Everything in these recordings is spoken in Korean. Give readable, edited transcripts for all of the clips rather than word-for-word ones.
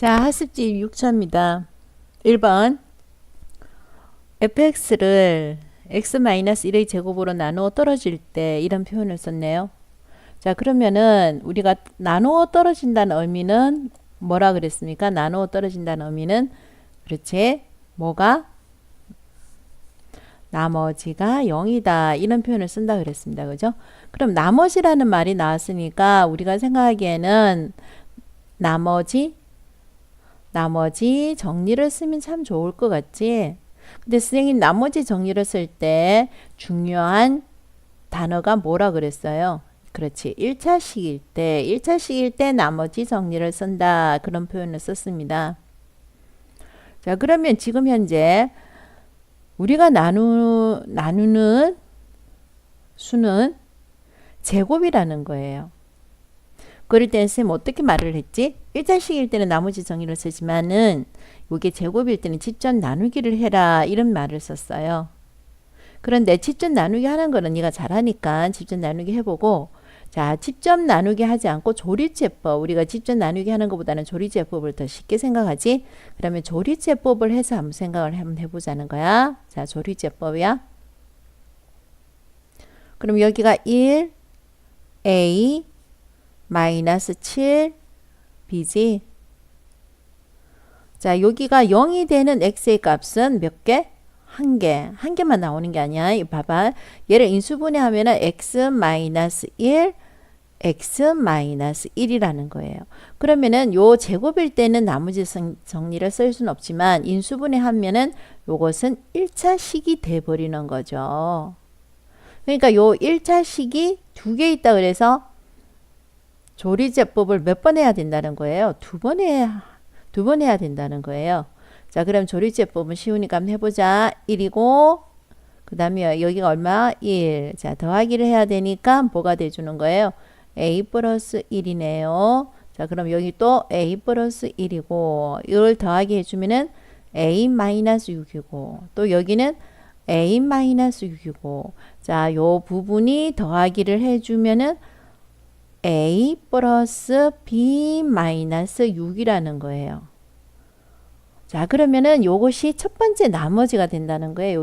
자, 학습지 6차입니다. 1번 fx를 x-1의 제곱으로 나누어 떨어질 때 이런 표현을 썼네요. 자, 그러면은 우리가 나누어 떨어진다는 의미는 뭐라 그랬습니까? 나누어 떨어진다는 의미는 그렇지. 뭐가? 나머지가 0이다. 이런 표현을 쓴다 그랬습니다. 그죠? 그럼 나머지라는 말이 나왔으니까 우리가 생각하기에는 나머지 정리를 쓰면 참 좋을 것 같지? 근데 선생님 나머지 정리를 쓸 때 중요한 단어가 뭐라 그랬어요? 그렇지. 1차식일 때 나머지 정리를 쓴다. 그런 표현을 썼습니다. 자, 그러면 지금 현재 우리가 나누는 수는 제곱이라는 거예요. 그럴 때는 쌤 어떻게 말을 했지? 1차식일 때는 나머지 정의를 쓰지만은 이게 제곱일 때는 직접 나누기를 해라 이런 말을 썼어요. 그런데 직접 나누기 하는 거는 네가 잘하니까 직접 나누기 해보고, 자, 직접 나누기 하지 않고 조리제법, 우리가 직접 나누기 하는 것보다는 조리제법을 더 쉽게 생각하지? 그러면 조리제법을 해서 한번 생각을 한번 해보자는 거야. 자, 조리제법이야. 그럼 여기가 1, A, 마이너스 7, B지. 자, 여기가 0이 되는 X의 값은 몇 개? 한 개. 한 개만 나오는 게 아니야. 봐봐. 얘를 인수분해하면은 X-1, X-1이라는 거예요. 그러면은 요 제곱일 때는 나머지 정리를 쓸 수는 없지만 인수분해하면은 요것은 1차식이 돼버리는 거죠. 그러니까 요 1차식이 두 개 있다 그래서 조리제법을 몇 번 해야 된다는 거예요? 두 번 해야 된다는 거예요. 자, 그럼 조리제법은 쉬우니까 한번 해보자. 1이고, 그 다음에 여기가 얼마? 1. 자, 더하기를 해야 되니까 뭐가 돼주는 거예요? a 플러스 1이네요. 자, 그럼 여기 또 a 플러스 1이고, 이걸 더하기 해주면은 a 마이너스 6이고, 또 여기는 a 마이너스 6이고, 자, 요 부분이 더하기를 해주면은 a 플러스 b 마이너스 6이라는 거예요. 자, 그러면은 요것이 첫 번째 나머지가 된다는 거예요.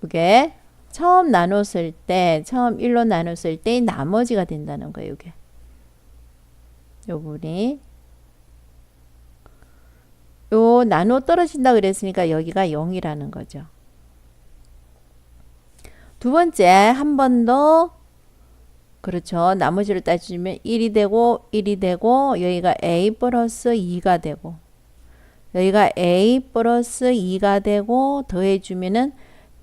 요게 처음 나눴을 때, 처음 1로 나눴을 때 나머지가 된다는 거예요. 요 부분이 요 나누어 떨어진다 그랬으니까 여기가 0이라는 거죠. 두 번째 한 번 더, 그렇죠. 나머지를 따지면 1이 되고 여기가 a 플러스 2가 되고 여기가 a 플러스 2가 되고 더해주면은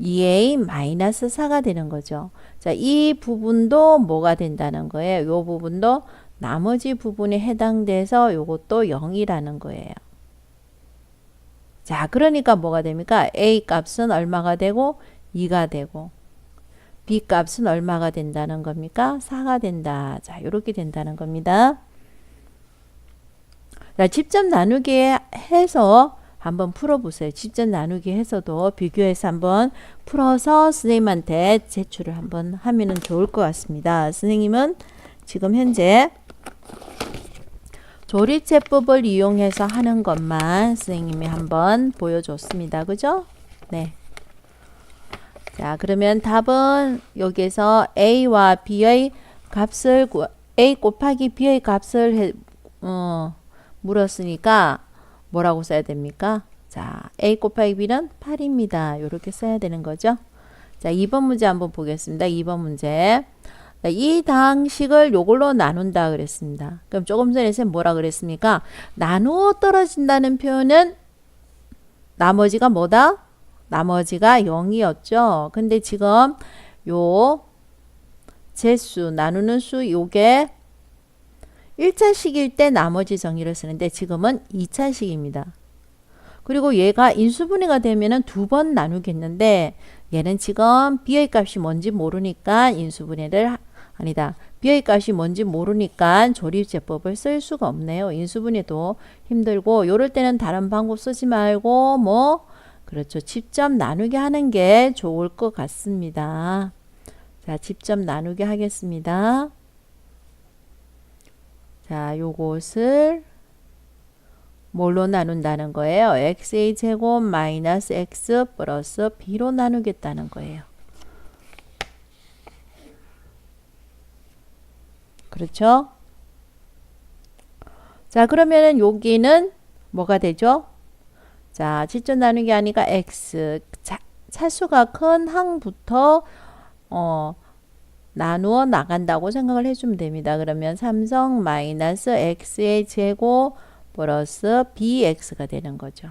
2a 마이너스 4가 되는 거죠. 자, 이 부분도 뭐가 된다는 거예요? 이 부분도 나머지 부분에 해당돼서 이것도 0이라는 거예요. 자, 그러니까 뭐가 됩니까? a 값은 얼마가 되고 2가 되고 b 값은 얼마가 된다는 겁니까? 4가 된다. 자, 이렇게 된다는 겁니다. 자, 직접 나누기 해서 한번 풀어보세요. 직접 나누기 해서도 비교해서 한번 풀어서 선생님한테 제출을 한번 하면 좋을 것 같습니다. 선생님은 지금 현재 조리제법을 이용해서 하는 것만 선생님이 한번 보여줬습니다. 그죠? 네. 자, 그러면 답은 여기서 a와 b의 값을 a 곱하기 b의 값을 물었으니까 뭐라고 써야 됩니까? 자, a 곱하기 b는 8입니다. 이렇게 써야 되는 거죠. 자, 2번 문제 한번 보겠습니다. 2번 문제. 자, 이 당식을 요걸로 나눈다 그랬습니다. 그럼 조금 전에 쌤 뭐라 그랬습니까? 나누어 떨어진다는 표현은 나머지가 뭐다? 나머지가 0이었죠. 근데 지금 요 제수, 나누는 수 요게 1차식일 때 나머지 정의를 쓰는데 지금은 2차식입니다. 그리고 얘가 인수분해가 되면은 두 번 나누겠는데 얘는 지금 b의 값이 뭔지 모르니까 인수분해를 아니다. b의 값이 뭔지 모르니까 조립제법을 쓸 수가 없네요. 인수분해도 힘들고 요럴 때는 다른 방법 쓰지 말고 그렇죠. 직접 나누게 하는 게 좋을 것 같습니다. 자, 직접 나누게 하겠습니다. 자, 요것을 뭘로 나눈다는 거예요? x의 제곱 마이너스 x 플러스 b로 나누겠다는 거예요. 그렇죠? 자, 그러면은 여기는 뭐가 되죠? 자, 직접 나누기 아니까 x. 차수가 큰 항부터 나누어 나간다고 생각을 해주면 됩니다. 그러면 삼성 마이너스 x의 제곱 플러스 bx가 되는 거죠.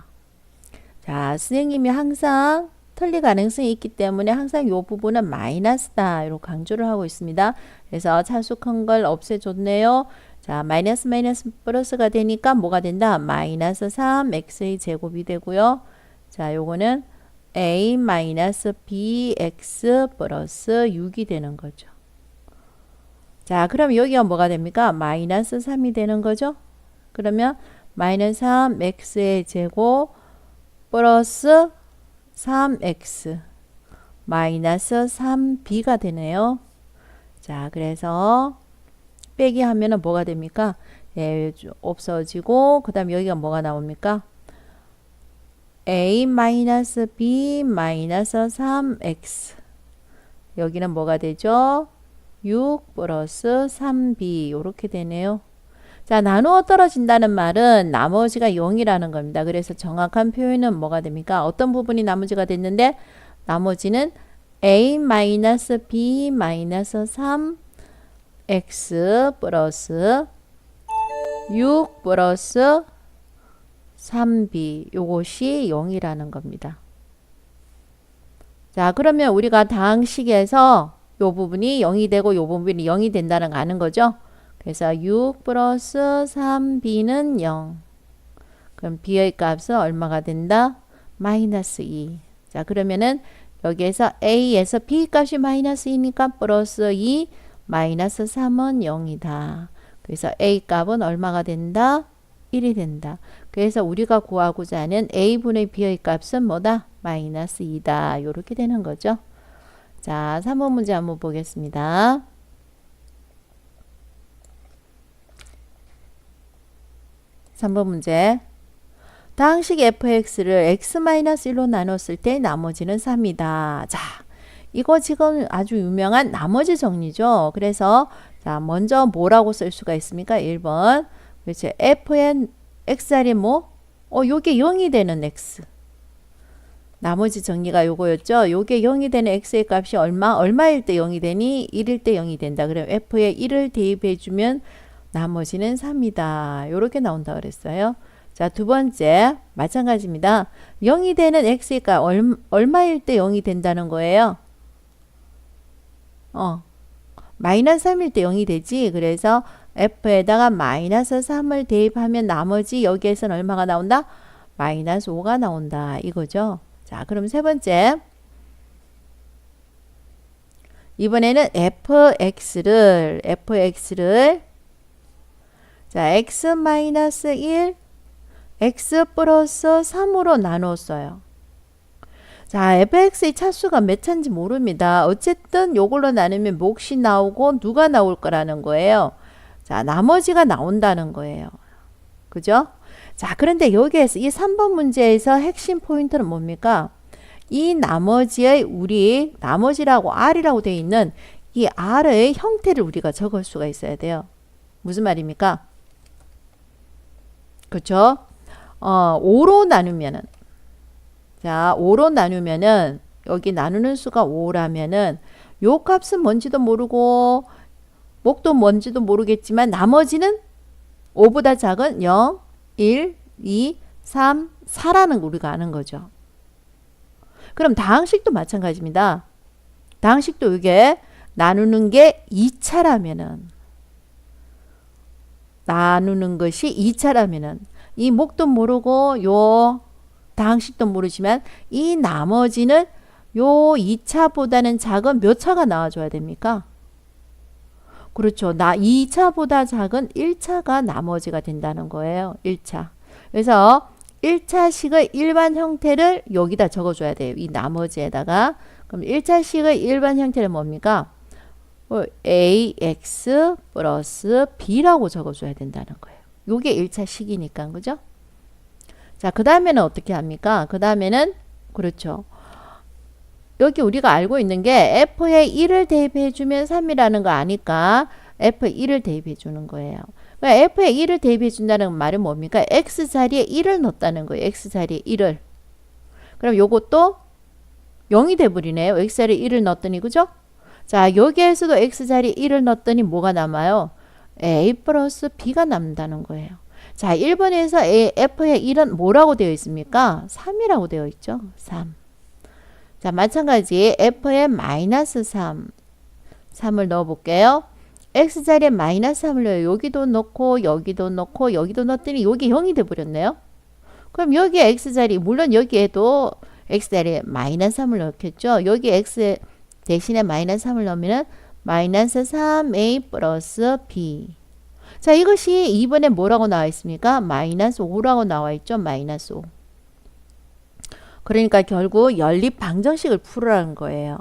자, 선생님이 항상 틀릴 가능성이 있기 때문에 항상 이 부분은 마이너스다 이렇게 강조를 하고 있습니다. 그래서 차수 큰 걸 없애줬네요. 자, 마이너스 마이너스 플러스가 되니까 뭐가 된다? 마이너스 3x의 제곱이 되고요. 자, 요거는 a 마이너스 bx 플러스 6이 되는 거죠. 자, 그럼 여기가 뭐가 됩니까? 마이너스 3이 되는 거죠. 그러면 마이너스 3x의 제곱 플러스 3x 마이너스 3b가 되네요. 자, 그래서 빼기 하면은 뭐가 됩니까? 예, 없어지고 그 다음 여기가 뭐가 나옵니까? a 마이너스 b 마이너스 3x 여기는 뭐가 되죠? 6 플러스 3b 이렇게 되네요. 자, 나누어 떨어진다는 말은 나머지가 0이라는 겁니다. 그래서 정확한 표현은 뭐가 됩니까? 어떤 부분이 나머지가 됐는데 나머지는 a 마이너스 b 마이너스 3x 플러스 6 플러스 3b 요것이 0이라는 겁니다. 자, 그러면 우리가 다항식에서 요 부분이 0이 되고 요 부분이 0이 된다는 거 아는 거죠? 그래서 6 플러스 3b는 0. 그럼 b의 값은 얼마가 된다? 마이너스 2. 자, 그러면은 여기에서 a에서 b 값이 마이너스 2니까 플러스 2 마이너스 3은 0이다. 그래서 a 값은 얼마가 된다? 1이 된다. 그래서 우리가 구하고자 하는 a분의 b의 값은 뭐다? 마이너스 2다. 이렇게 되는 거죠. 자, 3번 문제 한번 보겠습니다. (3번) 문제. 다항식 fx를 x-1로 나눴을 때 나머지는 3이다. 자, 이거 지금 아주 유명한 나머지 정리죠. 그래서 자, 먼저 뭐라고 쓸 수가 있습니까? 1번. 그렇죠. fn xr이 뭐? 요게 0이 되는 x. 나머지 정리가 요거였죠. 요게 0이 되는 x의 값이 얼마일 때 0이 되니? 1일 때 0이 된다. 그럼 f에 1을 대입해 주면 나머지는 3이다. 요렇게 나온다 그랬어요. 자, 두 번째 마찬가지입니다. 0이 되는 x의 값 얼마일 때 0이 된다는 거예요? 마이너스 3일 때 0이 되지. 그래서 f에다가 마이너스 3을 대입하면 나머지 여기에서는 얼마가 나온다? 마이너스 5가 나온다. 이거죠. 자, 그럼 세 번째. 이번에는 fx를 자, x-1 x 플러스 3으로 나눴어요. 자, fx의 차수가 몇 차인지 모릅니다. 어쨌든 요걸로 나누면 몫이 나오고 누가 나올 거라는 거예요. 자, 나머지가 나온다는 거예요. 그죠? 자, 그런데 여기에서 이 3번 문제에서 핵심 포인트는 뭡니까? 이 나머지의 우리 나머지라고 r이라고 되어 있는 이 r의 형태를 우리가 적을 수가 있어야 돼요. 무슨 말입니까? 그렇죠? 5로 나누면은 자, 5로 나누면은 여기 나누는 수가 5라면은 요 값은 뭔지도 모르고 목도 뭔지도 모르겠지만 나머지는 5보다 작은 0, 1, 2, 3, 4라는 거 우리가 아는 거죠. 그럼 다항식도 마찬가지입니다. 다항식도 이게 나누는 게 2차라면은 나누는 것이 2차라면은 이 목도 모르고 요 다항식도 모르지만 이 나머지는 요 2차보다는 작은 몇 차가 나와줘야 됩니까? 그렇죠. 2차보다 작은 1차가 나머지가 된다는 거예요. 1차. 그래서 1차식의 일반 형태를 여기다 적어줘야 돼요. 이 나머지에다가. 그럼 1차식의 일반 형태는 뭡니까? ax 플러스 b라고 적어줘야 된다는 거예요. 요게 1차식이니까. 그죠? 자, 그 다음에는 어떻게 합니까? 그 다음에는 그렇죠. 여기 우리가 알고 있는 게 F에 1을 대입해 주면 3이라는 거 아니까 F에 1을 대입해 주는 거예요. 그러니까 F에 1을 대입해 준다는 말은 뭡니까? X 자리에 1을 넣었다는 거예요. X 자리에 1을. 그럼 요것도 0이 돼버리네요. X 자리에 1을 넣었더니, 그죠? 자, 여기에서도 X 자리에 1을 넣었더니 뭐가 남아요? A 플러스 B가 남는다는 거예요. 자, 1번에서 F의 1은 뭐라고 되어 있습니까? 3이라고 되어 있죠. 3. 자, 마찬가지 F의 마이너스 3을 넣어 볼게요. X자리에 마이너스 3을 넣어요. 여기도 넣고 여기도 넣고 여기도 넣었더니 여기 0이 돼버렸네요. 그럼 여기에 X자리, 물론 여기에도 X자리에 마이너스 3을 넣겠죠. 여기 X 대신에 마이너스 3을 넣으면 마이너스 3A 플러스 B. 자, 이것이 2번에 뭐라고 나와 있습니까? 마이너스 5라고 나와 있죠. 마이너스 5. 그러니까 결국 연립 방정식을 풀으라는 거예요.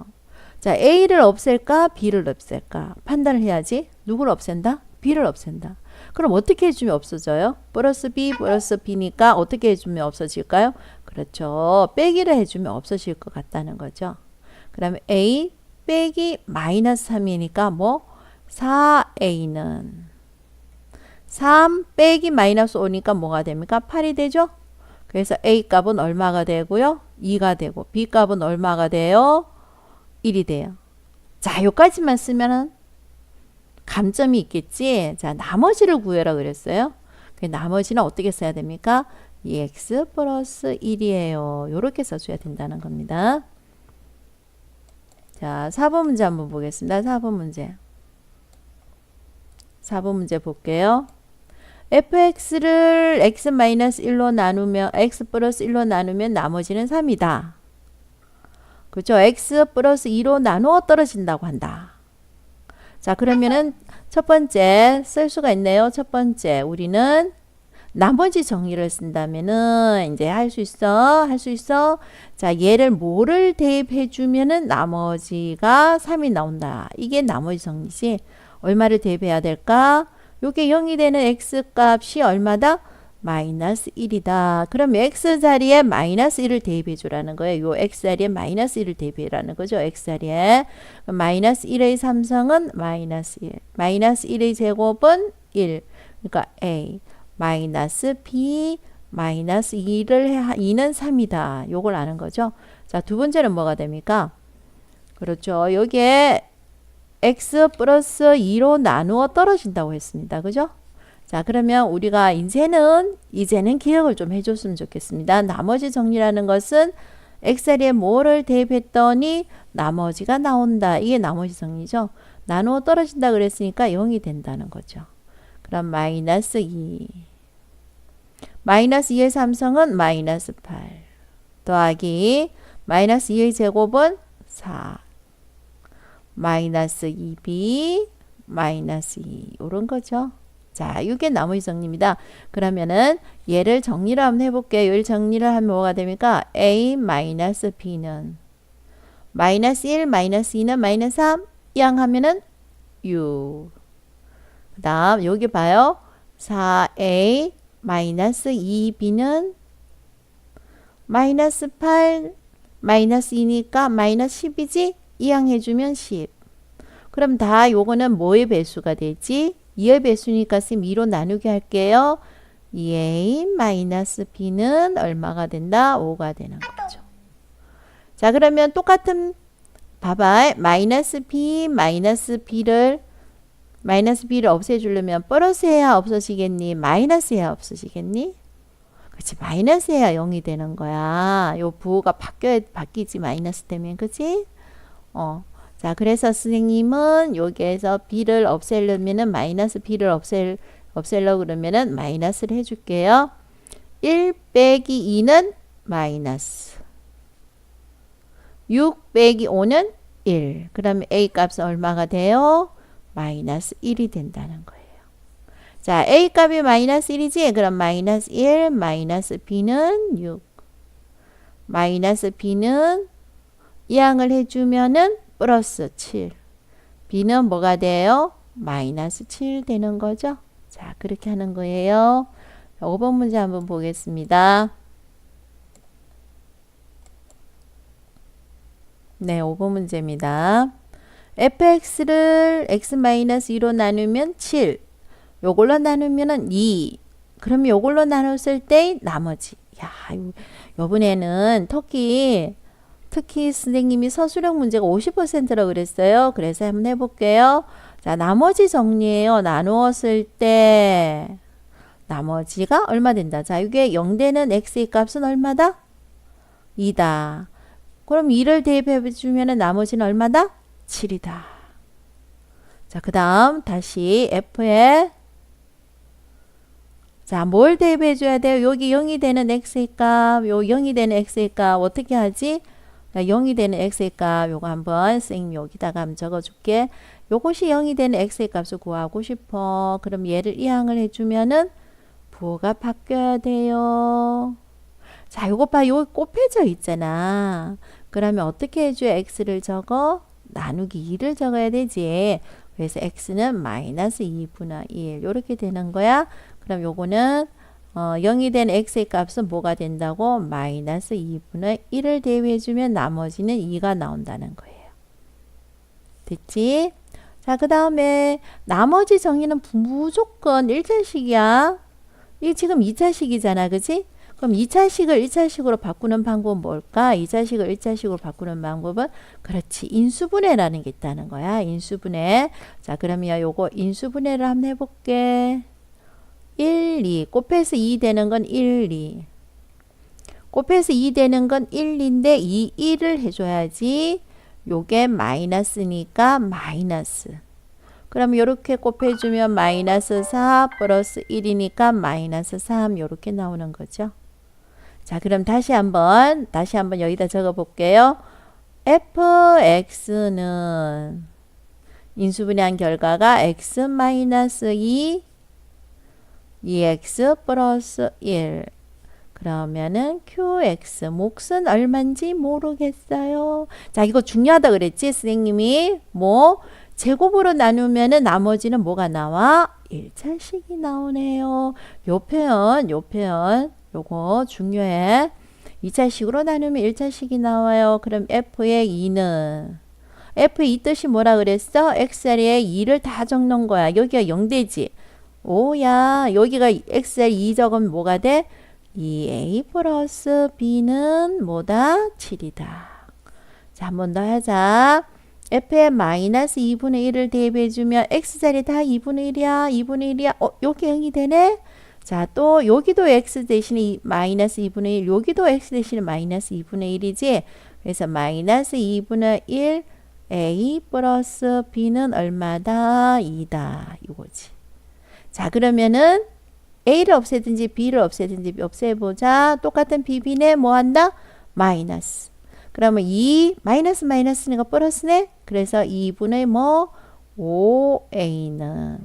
자, A를 없앨까? B를 없앨까? 판단을 해야지. 누구를 없앤다? B를 없앤다. 그럼 어떻게 해주면 없어져요? 플러스 B 플러스 B니까 어떻게 해주면 없어질까요? 그렇죠. 빼기를 해주면 없어질 것 같다는 거죠. 그러면 A 빼기 마이너스 3이니까 뭐 4A는 3 빼기 마이너스 5니까 뭐가 됩니까? 8이 되죠? 그래서 A 값은 얼마가 되고요? 2가 되고 B 값은 얼마가 돼요? 1이 돼요. 자, 여기까지만 쓰면은 감점이 있겠지. 자, 나머지를 구해라 그랬어요. 그 나머지는 어떻게 써야 됩니까? 2x 플러스 1이에요. 이렇게 써줘야 된다는 겁니다. 자, 4번 문제 한번 보겠습니다. 4번 문제. 4번 문제 볼게요. fx를 x-1로 나누면 x 플러스 1로 나누면 나머지는 3이다. 그렇죠? x 플러스 2로 나누어 떨어진다고 한다. 자, 그러면은 첫 번째 쓸 수가 있네요. 첫 번째 우리는 나머지 정리를 쓴다면은 이제 할 수 있어. 자, 얘를 뭐를 대입해 주면은 나머지가 3이 나온다. 이게 나머지 정리지. 얼마를 대입해야 될까? 요게 0이 되는 x 값이 얼마다? 마이너스 1이다. 그럼 x 자리에 마이너스 1을 대입해 주라는 거예요. 요 x 자리에 마이너스 1을 대입해라는 거죠. x 자리에. 마이너스 1의 삼성은 마이너스 1. 마이너스 1의 제곱은 1. 그러니까 a. 마이너스 b. 마이너스 2는 3이다. 요걸 아는 거죠. 자, 두 번째는 뭐가 됩니까? 그렇죠. 여기에 x 플러스 2로 나누어 떨어진다고 했습니다. 그죠? 자, 그러면 우리가 이제는 기억을 좀 해줬으면 좋겠습니다. 나머지 정리라는 것은 x자리에 뭐를 대입했더니 나머지가 나온다. 이게 나머지 정리죠. 나누어 떨어진다 그랬으니까 0이 된다는 거죠. 그럼 마이너스 2. 마이너스 2의 삼성은 마이너스 8. 더하기 마이너스 2의 제곱은 4. 마이너스 2b 마이너스 2 이런 거죠. 자, 이게 나머지 정리입니다. 그러면은 얘를 정리를 한번 해볼게요. 얘를 정리를 하면 뭐가 됩니까? a 마이너스 b는 마이너스 1 마이너스 2는 마이너스 3 양 하면은 6. 그 다음 여기 봐요. 4a 마이너스 2b는 마이너스 8 마이너스 2니까 마이너스 10이지? 이항 해주면 10. 그럼 다 요거는 뭐의 배수가 되지? 2의 배수니까 쌤 2로 나누게 할게요. 2a 마이너스 b는 얼마가 된다? 5가 되는 거죠. 자, 그러면 똑같은 봐봐. 마이너스 b를 없애주려면 플러스 해야 없어지겠니? 마이너스 해야 없어지겠니? 그렇지. 마이너스 해야 0이 되는 거야. 요 부호가 바뀌지 마이너스 되면. 그치? 자, 그래서 선생님은 여기에서 b를 없애려면은 마이너스 b를 없애려고 그러면은 마이너스를 해줄게요. 1 빼기 2는 마이너스 6 빼기 5는 1. 그러면 a 값은 얼마가 돼요? 마이너스 1이 된다는 거예요. 자, a 값이 마이너스 1이지? 그럼 마이너스 1 마이너스 b는 6. 마이너스 b는 이항을 해주면은 플러스 7. b는 뭐가 돼요? 마이너스 7 되는 거죠. 자, 그렇게 하는 거예요. 5번 문제 한번 보겠습니다. 네, 5번 문제입니다. fx를 x-2로 나누면 7. 요걸로 나누면은 2. 그럼 요걸로 나눴을 때 나머지. 야, 요번에는 특히 선생님이 서술형 문제가 50%라고 그랬어요. 그래서 한번 해볼게요. 자, 나머지 정리해요. 나누었을 때 나머지가 얼마 된다. 자, 이게 0되는 x의 값은 얼마다? 2다. 그럼 2를 대입해 주면 나머지는 얼마다? 7이다. 자, 그 다음 다시 f에 자, 뭘 대입해 줘야 돼요? 여기 0이 되는 x의 값, 요 0이 되는 x의 값 어떻게 하지? 0이 되는 x의 값 요거 한번 선생님 여기다가 한번 적어줄게. 요것이 0이 되는 x의 값을 구하고 싶어. 그럼 얘를 이항을 해주면은 부호가 바뀌어야 돼요. 자, 요것 봐. 요거 곱해져 있잖아. 그러면 어떻게 해줘야 x를 적어? 나누기 2를 적어야 되지. 그래서 x는 마이너스 2분의 1 요렇게 되는 거야. 그럼 요거는 0이 된 x의 값은 뭐가 된다고? 마이너스 2분의 1을 대입해주면 나머지는 2가 나온다는 거예요. 됐지? 자, 그 다음에 나머지 정의는 무조건 1차식이야. 이게 지금 2차식이잖아. 그치? 그럼 2차식을 1차식으로 바꾸는 방법은 뭘까? 2차식을 1차식으로 바꾸는 방법은 그렇지. 인수분해라는 게 있다는 거야. 인수분해. 자, 그러면 요거 인수분해를 한번 해볼게. 1, 2. 곱해서 2 되는 건 1, 2. 곱해서 2 되는 건 1, 2인데 2, 1을 해줘야지. 요게 마이너스니까 마이너스. 그럼 요렇게 곱해주면 마이너스 4 플러스 1이니까 마이너스 3 요렇게 나오는 거죠. 자, 그럼 다시 한번 여기다 적어 볼게요. fx는 인수분해한 결과가 x 마이너스 2x 플러스 1. 그러면은 qx 몫은 얼마인지 모르겠어요. 자, 이거 중요하다 그랬지 선생님이. 뭐 제곱으로 나누면은 나머지는 뭐가 나와? 1차식이 나오네요. 요 표현 요거 중요해. 2차식으로 나누면 1차식이 나와요. 그럼 f의 2는 f의 이 뜻이 뭐라 그랬어? x자리에 2를 다 적는 거야. 여기가 0되지. 오야, 여기가 x자리 2 적으면 뭐가 돼? 2a 플러스 b는 뭐다? 7이다. 자, 한 번 더 하자. f에 마이너스 2분의 1을 대입해주면 x자리 다 2분의 1이야. 2분의 1이야. 여기 0이 되네. 자, 또 여기도 x 대신에 마이너스 2분의 1. 여기도 x 대신에 마이너스 2분의 1이지. 그래서 마이너스 2분의 1 a 플러스 b는 얼마다? 2다. 이거지. 자, 그러면은 a를 없애든지 b를 없애든지 없애보자. 똑같은 bb네. 뭐 한다? 마이너스. 그러면 2 마이너스니까 플러스네. 그래서 2분의 5a는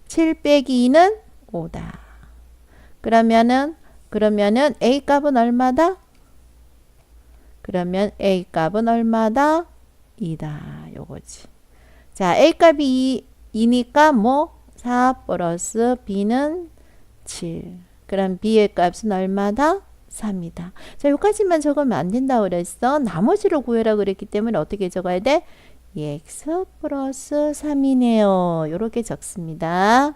7 빼기 2는 5다. 그러면은 a 값은 얼마다? 그러면 a 값은 얼마다? 2다. 요거지. 자, a 값이 2니까 뭐 4 플러스 b는 7. 그럼 b의 값은 얼마다? 3이다. 자, 여기까지만 적으면 안 된다고 그랬어. 나머지를 구해라 그랬기 때문에 어떻게 적어야 돼? x 플러스 3이네요. 이렇게 적습니다.